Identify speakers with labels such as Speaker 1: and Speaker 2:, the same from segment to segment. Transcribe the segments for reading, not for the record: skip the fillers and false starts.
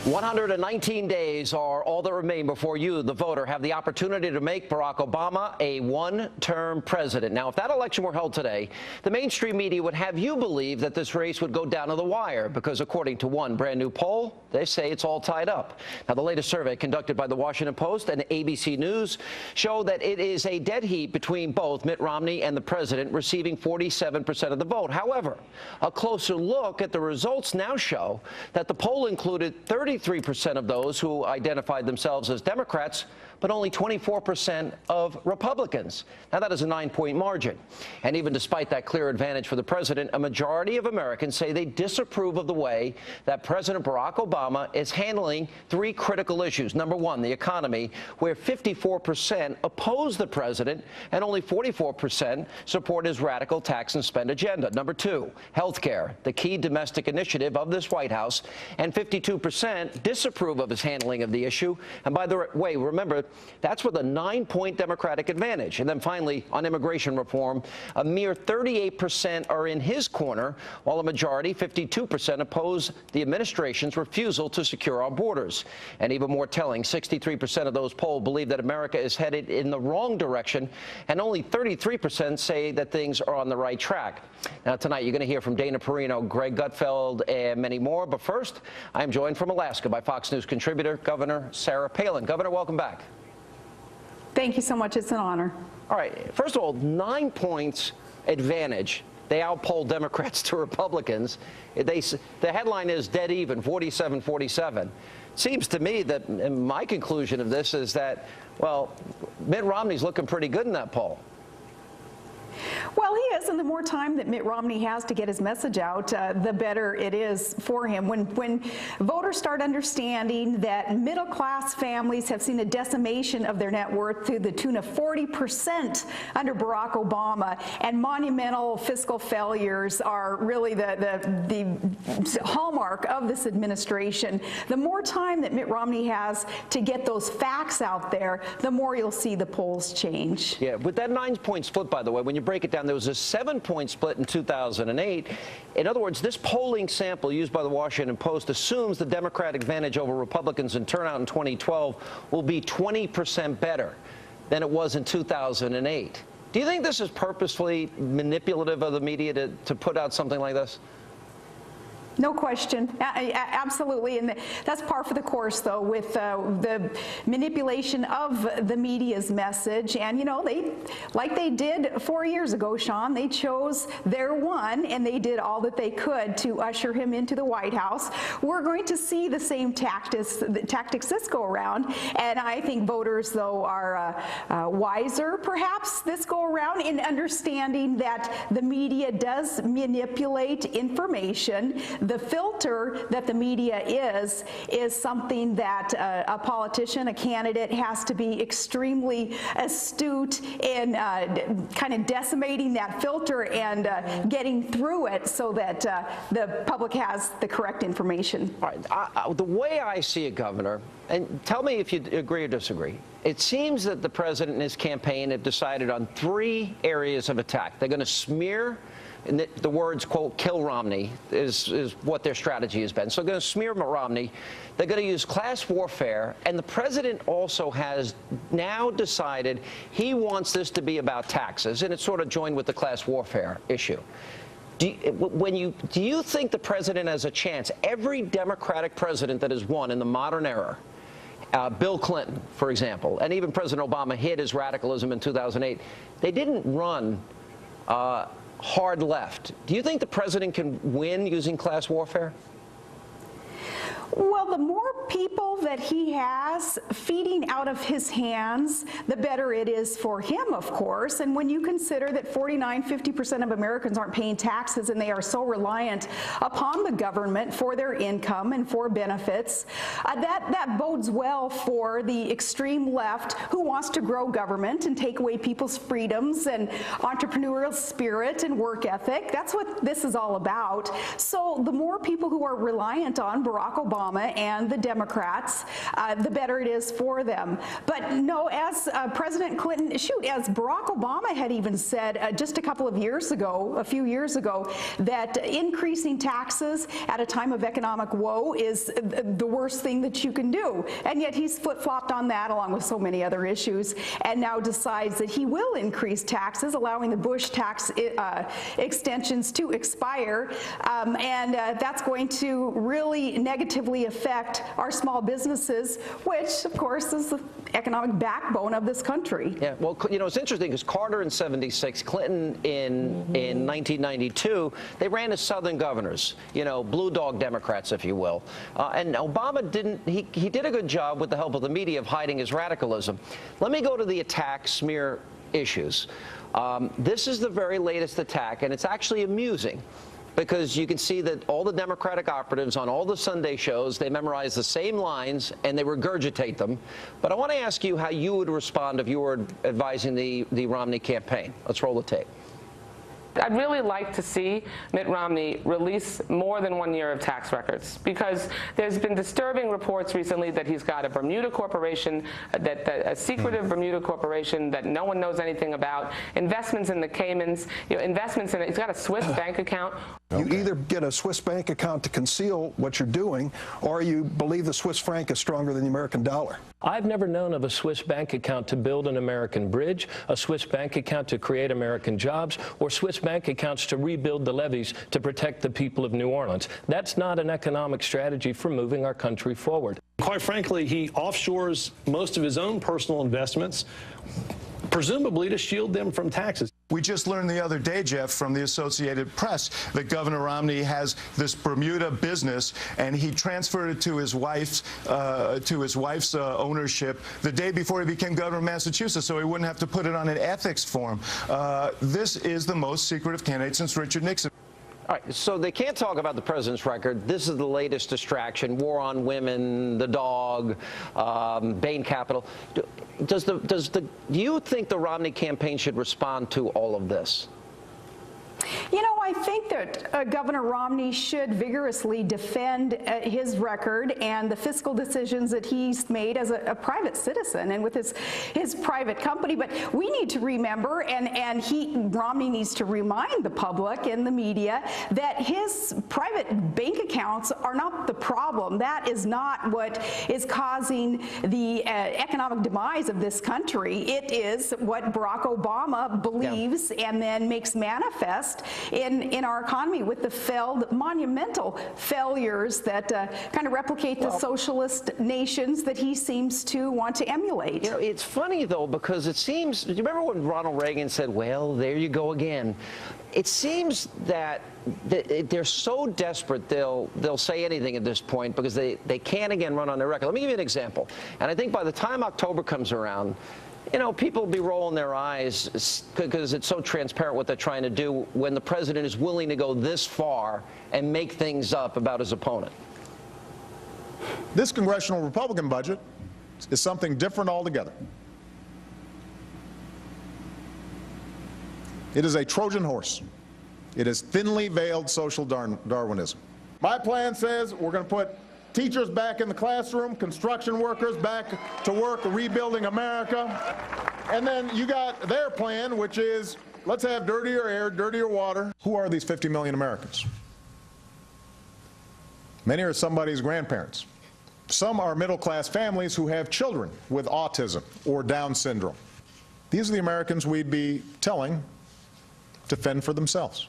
Speaker 1: 119 days are all that remain before you, the voter, have the opportunity to make Barack Obama a one-term president. Now, if that election were held today, the mainstream media would have you believe that this race would go down to the wire because, according to one brand new poll, they say it's all tied up. Now, the latest survey conducted by the Washington Post and ABC News show that it is a dead heat between both Mitt Romney and the president, receiving 47% of the vote. However, a closer look at the results now show that the poll included 33% of those who identified themselves as Democrats, but only 24% of Republicans. Now, that is a 9-point margin. And even despite that clear advantage for the president, a majority of Americans say they disapprove of the way that President Barack Obama is handling three critical issues. Number one, the economy, where 54% oppose the president and only 44% support his radical tax and spend agenda. Number two, health care, the key domestic initiative of this White House, and 52% disapprove of his handling of the issue. And by the way, remember, that's with a 9-point Democratic advantage. And then finally, on immigration reform, a mere 38% are in his corner, while a majority, 52%, oppose the administration's refusal to secure our borders. And even more telling, 63% of those polled believe that America is headed in the wrong direction, and only 33% say that things are on the right track. Now, tonight, you're going to hear from Dana Perino, Greg Gutfeld, and many more. But first, I'm joined from Alaska by Fox News contributor, Governor Sarah Palin. Governor, welcome back.
Speaker 2: Thank you so much. It's an honor.
Speaker 1: All right. First of all, 9 points advantage. They outpolled Democrats to Republicans. The headline is dead even, 47-47. Seems to me that my conclusion of this is that, well, Mitt Romney's looking pretty good in that poll.
Speaker 2: Well, he is, and the more time that Mitt Romney has to get his message out, the better it is for him. When voters start understanding that middle-class families have seen a decimation of their net worth to the tune of 40% under Barack Obama, and monumental fiscal failures are really the hallmark of this administration, the more time that Mitt Romney has to get those facts out there, the more you'll see the polls change.
Speaker 1: Yeah, with that 9-point split, by the way, when you break it down, there was a 7-point split in 2008. In other words, this polling sample used by the Washington Post assumes the Democratic advantage over Republicans in turnout in 2012 will be 20% better than it was in 2008. Do you think this is purposefully manipulative of the media to put out something like this?
Speaker 2: No question. Absolutely. And that's par for the course, though, with the manipulation of the media's message. And, you know, like they did 4 years ago, Sean, they chose their one, and they did all that they could to usher him into the White House. We're going to see the same tactics this go around. And I think voters, though, are wiser, perhaps, this go around in understanding that the media does manipulate information. The filter that the media is something that a politician, a candidate, has to be extremely astute in kind of decimating that filter and getting through it so that the public has the correct information.
Speaker 1: All right. The way I see it, Governor, and tell me if you agree or disagree, it seems that the president and his campaign have decided on 3 areas of attack. They're going to smear, and the words, quote, kill Romney is what their strategy has been. So they're going to smear Romney. They're going to use class warfare. And the president also has now decided he wants this to be about taxes, and it's sort of joined with the class warfare issue. Do you think the president has a chance? Every Democratic president that has won in the modern era, Bill Clinton, for example, and even President Obama hid his radicalism in 2008, they didn't run hard left. Do you think the president can win using class warfare?
Speaker 2: Well, the more people that he has feeding out of his hands, the better it is for him, of course. And when you consider that 49–50% of Americans aren't paying taxes and they are so reliant upon the government for their income and for benefits, that bodes well for the extreme left who wants to grow government and take away people's freedoms and entrepreneurial spirit and work ethic. That's what this is all about. So the more people who are reliant on Barack Obama Obama and the Democrats, the better it is for them. But no, as President Clinton, as Barack Obama had even said just a few years ago, that increasing taxes at a time of economic woe is the worst thing that you can do. And yet he's flip-flopped on that along with so many other issues, and now decides that he will increase taxes, allowing the Bush tax extensions to expire. And that's going to really negatively affect our small businesses, which, of course, is the economic backbone of this country.
Speaker 1: Yeah, well, you know, it's interesting because Carter in '76, Clinton in 1992, they ran as Southern governors, you know, blue dog Democrats, if you will. And Obama didn't, he did a good job with the help of the media of hiding his radicalism. Let me go to the attack smear issues. This is the very latest attack, and it's actually amusing, because you can see that all the Democratic operatives on all the Sunday shows, they memorize the same lines and they regurgitate them. But I want to ask you how you would respond if you were advising the Romney campaign. Let's roll the tape.
Speaker 3: I'd really like to see Mitt Romney release more than 1 year of tax records, because there's been disturbing reports recently that he's got a Bermuda corporation, a secretive Bermuda corporation that no one knows anything about, investments in the Caymans, investments in it. He's got a Swiss bank account.
Speaker 4: You either get a Swiss bank account to conceal what you're doing, or you believe the Swiss franc is stronger than the American dollar.
Speaker 5: I've never known of a Swiss bank account to build an American bridge, a Swiss bank account to create American jobs, or Swiss bank accounts to rebuild the levees to protect the people of New Orleans. That's not an economic strategy for moving our country forward.
Speaker 6: Quite frankly, he offshores most of his own personal investments, presumably to shield them from taxes.
Speaker 7: We just learned the other day, Jeff, from the Associated Press that Governor Romney has this Bermuda business, and he transferred it to his wife's ownership the day before he became governor of Massachusetts, so he wouldn't have to put it on an ethics form. This is the most secretive candidate since Richard Nixon.
Speaker 1: All right, so they can't talk about the president's record. This is the latest distraction: war on women, the dog, Bain Capital. Do you think the Romney campaign should respond to all of this?
Speaker 2: You know, I think that Governor Romney should vigorously defend his record and the fiscal decisions that he's made as a private citizen and with his private company. But we need to remember, and Romney needs to remind the public and the media that his private bank accounts are not the problem. That is not what is causing the economic demise of this country. It is what Barack Obama believes and then makes manifest in our economy with the monumental failures that kind of replicate the socialist nations that he seems to want to emulate.
Speaker 1: You know, it's funny, though, because it seems, do you remember when Ronald Reagan said, well, there you go again? It seems that they're so desperate they'll say anything at this point because they can't again run on their record. Let me give you an example. And I think by the time October comes around, you know, people will be rolling their eyes because it's so transparent what they're trying to do when the president is willing to go this far and make things up about his opponent.
Speaker 8: This congressional Republican budget is something different altogether. It is a Trojan horse. It is thinly veiled social Darwinism. My plan says we're going to put teachers back in the classroom, construction workers back to work rebuilding America. And then you got their plan, which is let's have dirtier air, dirtier water. Who are these 50 million Americans? Many are somebody's grandparents. Some are middle-class families who have children with autism or Down syndrome. These are the Americans we'd be telling to fend for themselves.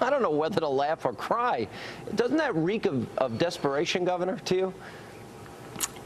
Speaker 1: I don't know whether to laugh or cry. Doesn't that reek of desperation, Governor, to you?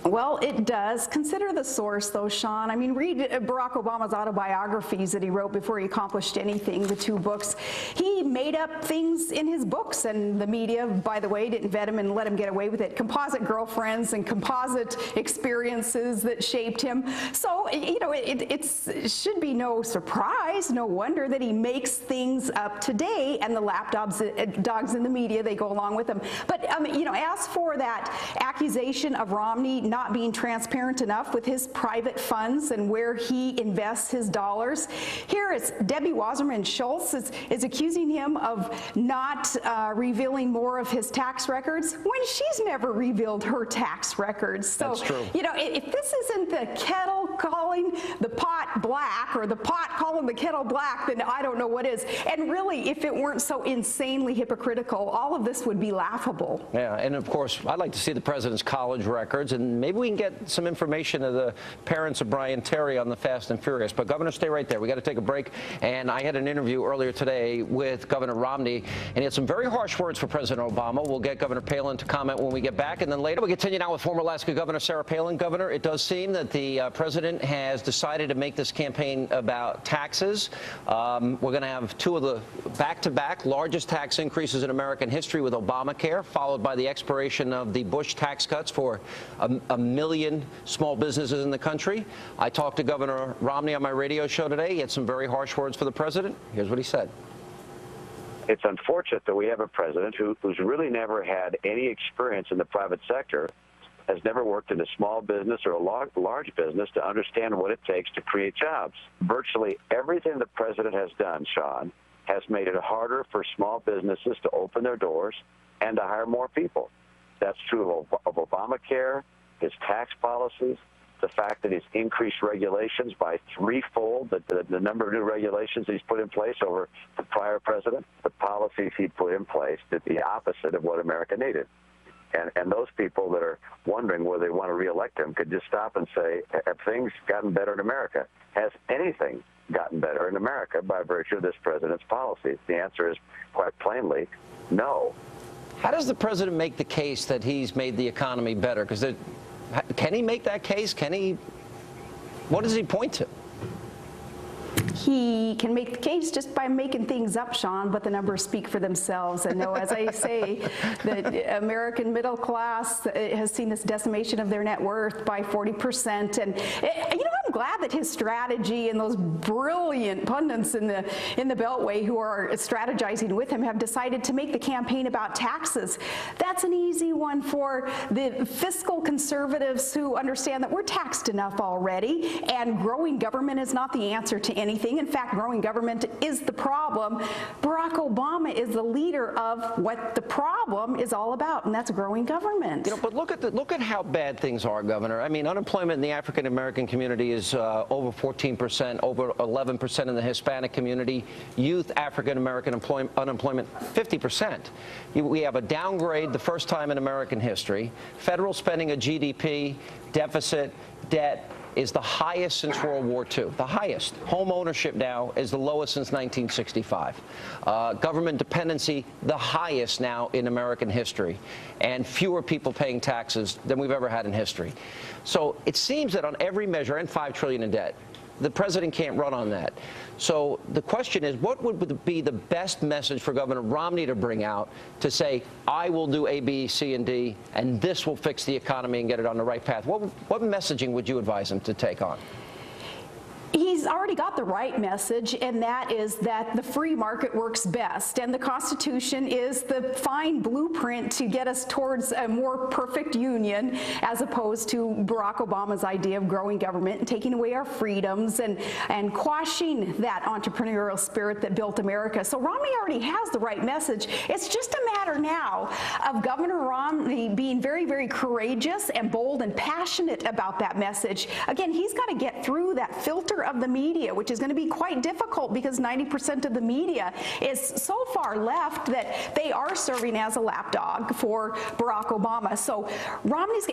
Speaker 2: Well, it does. Consider the source, though, Sean. I mean, read Barack Obama's autobiographies that he wrote before he accomplished anything, the 2 books. He made up things in his books, and the media, by the way, didn't vet him and let him get away with it. Composite girlfriends and composite experiences that shaped him. So, you know, it should be no surprise, no wonder that he makes things up today, and the lapdogs in the media, they go along with him. But, you know, as for for that accusation of Romney not being transparent enough with his private funds and where he invests his dollars. Here it's Debbie Wasserman Schultz is accusing him of not revealing more of his tax records when she's never revealed her tax records. So,
Speaker 1: that's true.
Speaker 2: you know, if this isn't the kettle calling the pot black or the pot calling the kettle black, then I don't know what is. And really, if it weren't so insanely hypocritical, all of this would be laughable.
Speaker 1: Yeah, and of course, I'd like to see the president's college records, and maybe we can get some information of the parents of Brian Terry on the Fast and Furious. But Governor, stay right there. We got to take a break. And I had an interview earlier today with Governor Romney, and he had some very harsh words for President Obama. We'll get Governor Palin to comment when we get back, and then later we continue now with former Alaska Governor Sarah Palin. Governor, it does seem that the president has decided to make this campaign about taxes. We're going to have two of the back-to-back largest tax increases in American history with Obamacare, followed by the expiration of the Bush tax cuts for a million small businesses in the country. I talked to Governor Romney on my radio show today. He had some very harsh words for the president. Here's what he said.
Speaker 9: It's unfortunate that we have a president who's really never had any experience in the private sector, has never worked in a small business or a large business to understand what it takes to create jobs. Virtually everything the president has done, Sean, has made it harder for small businesses to open their doors and to hire more people. That's true of Obamacare, his tax policies, the fact that he's increased regulations by threefold, the number of new regulations he's put in place over the prior president, the policies he put in place did the opposite of what America needed. And those people that are wondering whether they want to reelect him could just stop and say, have things gotten better in America? Has anything gotten better in America by virtue of this president's policies? The answer is quite plainly no.
Speaker 1: How does the president make the case that he's made the economy better? Because can he make that case? What does he point to?
Speaker 2: He can make the case just by making things up, Sean, but the numbers speak for themselves. And no, as I say, the American middle class has seen this decimation of their net worth by 40%. And, you know, I'm glad that his strategy and those brilliant pundits in the Beltway who are strategizing with him have decided to make the campaign about taxes. That's an easy one for the fiscal conservatives who understand that we're taxed enough already, and growing government is not the answer to anything. In fact, growing government is the problem. Barack Obama is the leader of what the problem is all about, and that's growing government.
Speaker 1: You know, but look at how bad things are, Governor. I mean, unemployment in the African American community is over 14%, over 11% in the Hispanic community. Youth African American unemployment 50%. We have a downgrade the first time in American history. Federal spending of GDP, deficit, debt is the highest since World War II, the highest. Home ownership now is the lowest since 1965. Government dependency, the highest now in American history, and fewer people paying taxes than we've ever had in history. So it seems that on every measure, and $5 trillion in debt, the president can't run on that. So the question is, what would be the best message for Governor Romney to bring out to say, I will do A, B, C, and D, and this will fix the economy and get it on the right path? What messaging would you advise him to take on?
Speaker 2: He's already got the right message, and that is that the free market works best, and the Constitution is the fine blueprint to get us towards a more perfect union, as opposed to Barack Obama's idea of growing government and taking away our freedoms and quashing that entrepreneurial spirit that built America. So Romney already has the right message. It's just a matter now of Governor Romney being very, very courageous and bold and passionate about that message. Again, he's got to get through that filter of the media, which is going to be quite difficult because 90% of the media is so far left that they are serving as a lapdog for Barack Obama. So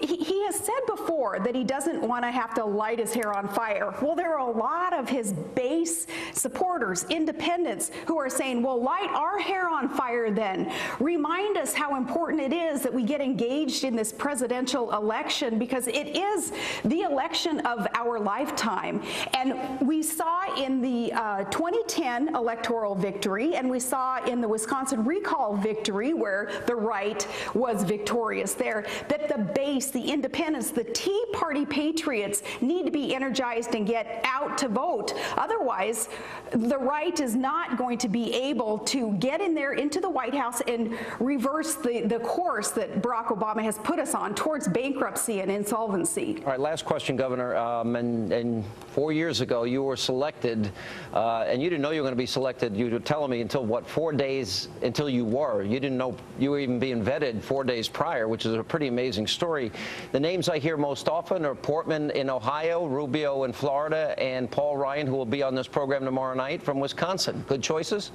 Speaker 2: he has said before that he doesn't want to have to light his hair on fire. Well, there are a lot of his base supporters, independents, who are saying, well, light our hair on fire then. Remind us how important it is that we get engaged in this presidential election, because it is the election of our lifetime. And And we saw in the 2010 electoral victory, and we saw in the Wisconsin recall victory, where the right was victorious there, that the base, the independents, the Tea Party patriots need to be energized and get out to vote. Otherwise, the right is not going to be able to get in there into the White House and reverse the course that Barack Obama has put us on towards bankruptcy and insolvency.
Speaker 1: All right, last question, Governor. And 4 years ago, you were selected, and you didn't know you were going to be selected. You were telling me until, what, 4 days until you were. You didn't know you were even being vetted 4 days prior, which is a pretty amazing story. The names I hear most often are Portman in Ohio, Rubio in Florida, and Paul Ryan, who will be on this program tomorrow night, from Wisconsin. Good choices?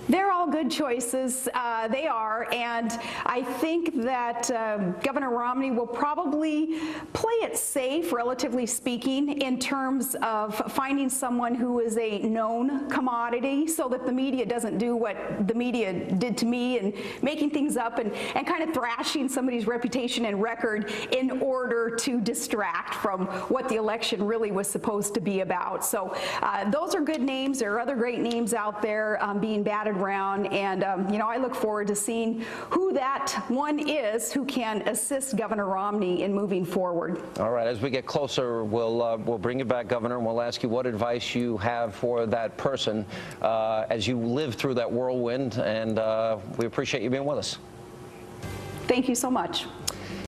Speaker 2: They're all good choices. They are, and I think that Governor Romney will probably play it safe, relatively speaking, in terms of finding someone who is a known commodity, so that the media doesn't do what the media did to me and making things up and kind of thrashing somebody's reputation and record in order to distract from what the election really was supposed to be about. So those are good names. There are other great names out there being batted around, and you know, I look forward to seeing who that one is who can assist Governor Romney in moving forward. All
Speaker 1: right, as we get closer, we'll bring you back, Governor, and we'll ask you what advice you have for that person as you live through that whirlwind, and we appreciate you being with us.
Speaker 2: Thank you so much.